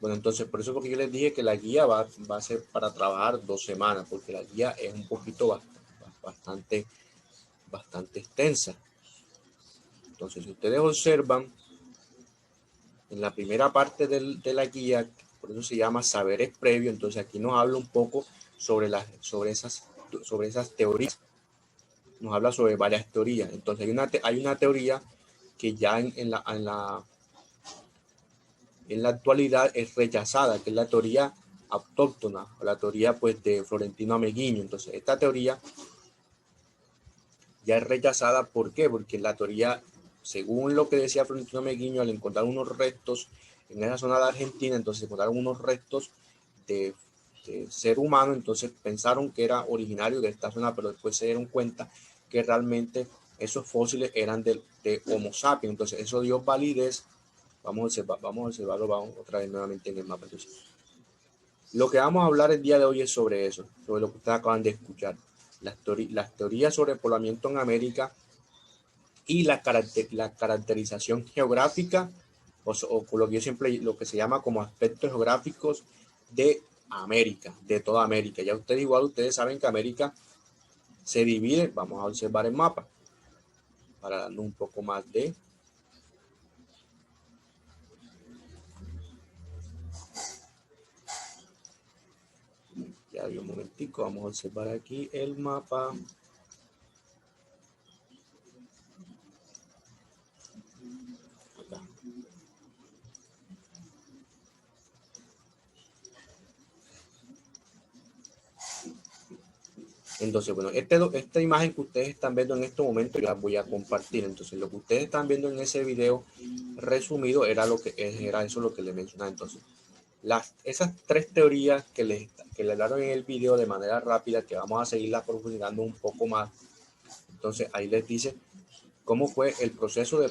Bueno, entonces por eso porque yo les dije que la guía va a ser para trabajar 2 semanas, porque la guía es un poquito bastante extensa. Entonces, si ustedes observan, en la primera parte de la guía, por eso se llama saberes previos, entonces aquí nos habla un poco sobre esas teorías. Nos habla sobre varias teorías. Entonces hay una teoría que ya en la actualidad es rechazada, que es la teoría autóctona, o la teoría pues de Florentino Ameguiño. Entonces esta teoría ya es rechazada. ¿Por qué? Porque la teoría, según lo que decía Florentino Ameguiño, al encontrar unos restos en esa zona de Argentina, entonces encontraron unos restos de ser humano, entonces pensaron que era originario de esta zona, pero después se dieron cuenta que realmente esos fósiles eran de Homo sapiens. Entonces eso dio validez. Vamos a observarlo otra vez nuevamente en el mapa. Entonces, lo que vamos a hablar el día de hoy es sobre eso, sobre lo que ustedes acaban de escuchar. Las teorías sobre el poblamiento en América y la caracterización geográfica, o lo que yo siempre, lo que se llama como aspectos geográficos de América, de toda América. Ya ustedes saben que América se divide. Vamos a observar el mapa para darnos un poco más de... Ya un momentico, vamos a observar aquí el mapa. Acá. Entonces, bueno, esta imagen que ustedes están viendo en este momento, yo la voy a compartir. Entonces, lo que ustedes están viendo en ese video resumido era eso lo que les mencionaba. Entonces, esas 3 teorías que les hablaron en el video de manera rápida, que vamos a seguirlas profundizando un poco más. Entonces, ahí les dice cómo fue el proceso del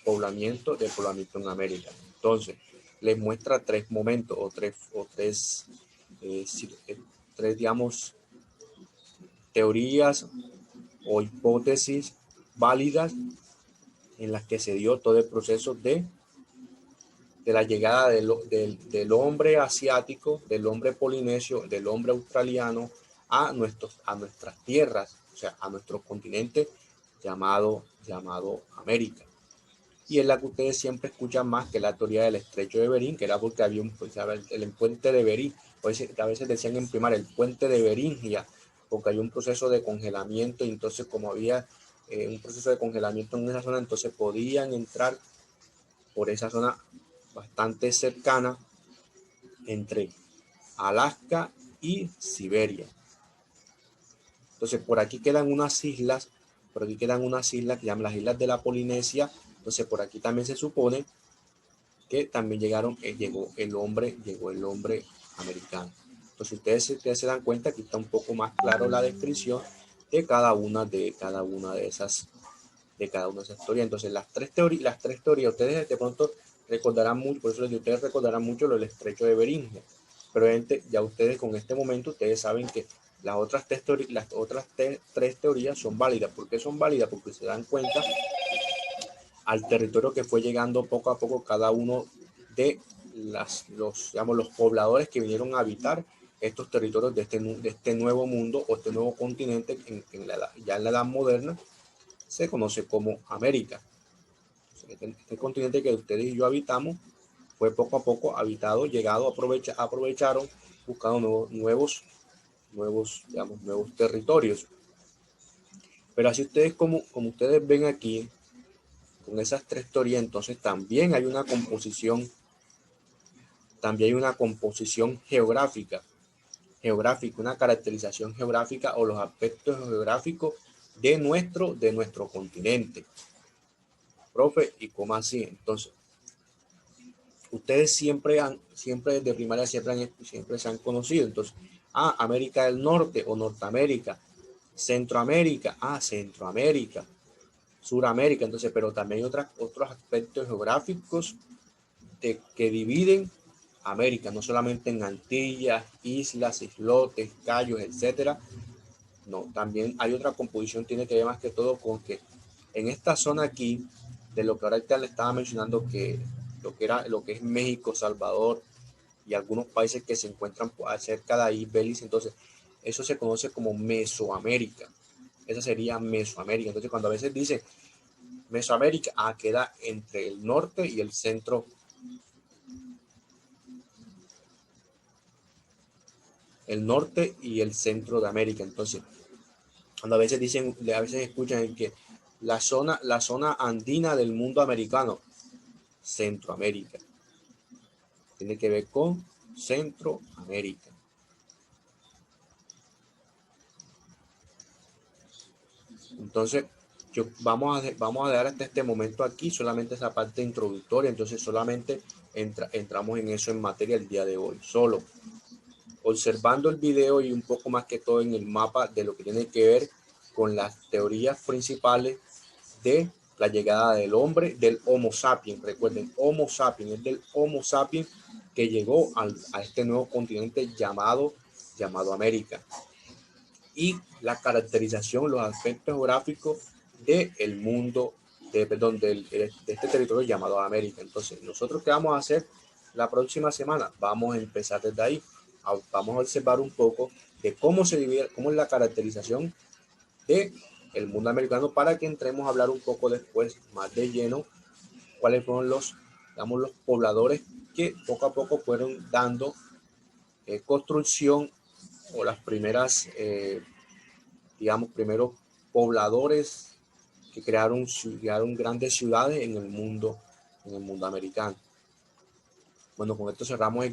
poblamiento en América. Entonces, les muestra 3 momentos o tres, digamos, teorías o hipótesis válidas en las que se dio todo el proceso de la llegada del hombre asiático, del hombre polinesio, del hombre australiano a nuestras tierras, o sea, a nuestro continente llamado América. Y es la que ustedes siempre escuchan más, que la teoría del estrecho de Bering, que era porque había el puente de Bering, a veces decían en primaria el puente de Beringia, porque hay un proceso de congelamiento, y entonces como había un proceso de congelamiento en esa zona, entonces podían entrar por esa zona bastante cercana entre Alaska y Siberia. Entonces por aquí quedan unas islas, que llaman las islas de la Polinesia. Entonces por aquí también se supone que también llegó el hombre americano. Entonces ustedes se dan cuenta, aquí está un poco más claro la descripción de cada una de esas teorías. Entonces las tres teorías, ustedes de pronto recordarán mucho, por eso les digo, ustedes recordarán mucho lo del estrecho de Beringia, pero ya ustedes con este momento, ustedes saben que las otras 3 teorías son válidas. ¿Por qué son válidas? Porque se dan cuenta al territorio que fue llegando poco a poco cada uno de los pobladores que vinieron a habitar estos territorios de este nuevo mundo, o este nuevo continente ya en la edad moderna se conoce como América. Este continente que ustedes y yo habitamos fue poco a poco habitado, aprovecharon, buscando nuevos territorios. Pero así ustedes, como ustedes ven aquí, con esas 3 teorías, entonces también hay una composición geográfica, una caracterización geográfica, o los aspectos geográficos de nuestro continente. Profe, ¿y cómo así? Entonces, ustedes siempre desde primaria siempre se han conocido. Entonces, América del Norte o Norteamérica, Centroamérica, Centroamérica, Suramérica. Entonces, pero también hay otros aspectos geográficos que dividen América, no solamente en Antillas, islas, islotes, cayos, etcétera. No, también hay otra composición, tiene que ver más que todo con que en esta zona aquí, de lo que ahorita le estaba mencionando, que lo que es México, Salvador, y algunos países que se encuentran cerca de ahí, Belice. Entonces, eso se conoce como Mesoamérica. Esa sería Mesoamérica. Entonces, cuando a veces dicen Mesoamérica, queda entre el norte y el centro. El norte y el centro de América. Entonces, cuando a veces dicen, a veces escuchan que la zona andina del mundo americano, Centroamérica. Tiene que ver con Centroamérica. Entonces, vamos a dar hasta este momento aquí solamente esa parte introductoria. Entonces, solamente entramos en eso en materia el día de hoy. Solo observando el video y un poco más que todo en el mapa de lo que tiene que ver con las teorías principales de la llegada del hombre, del Homo sapiens. Recuerden, Homo sapiens es del Homo sapiens que llegó a este nuevo continente llamado América. Y la caracterización, los aspectos geográficos del mundo, de este territorio llamado América. Entonces, ¿nosotros qué vamos a hacer la próxima semana? Vamos a empezar desde ahí. Vamos a observar un poco de cómo se divide, cómo es la caracterización de el mundo americano, para que entremos a hablar un poco después más de lleno cuáles fueron los pobladores que poco a poco fueron dando construcción, o las primeras primeros pobladores que crearon grandes ciudades en el mundo americano. Bueno, con esto cerramos el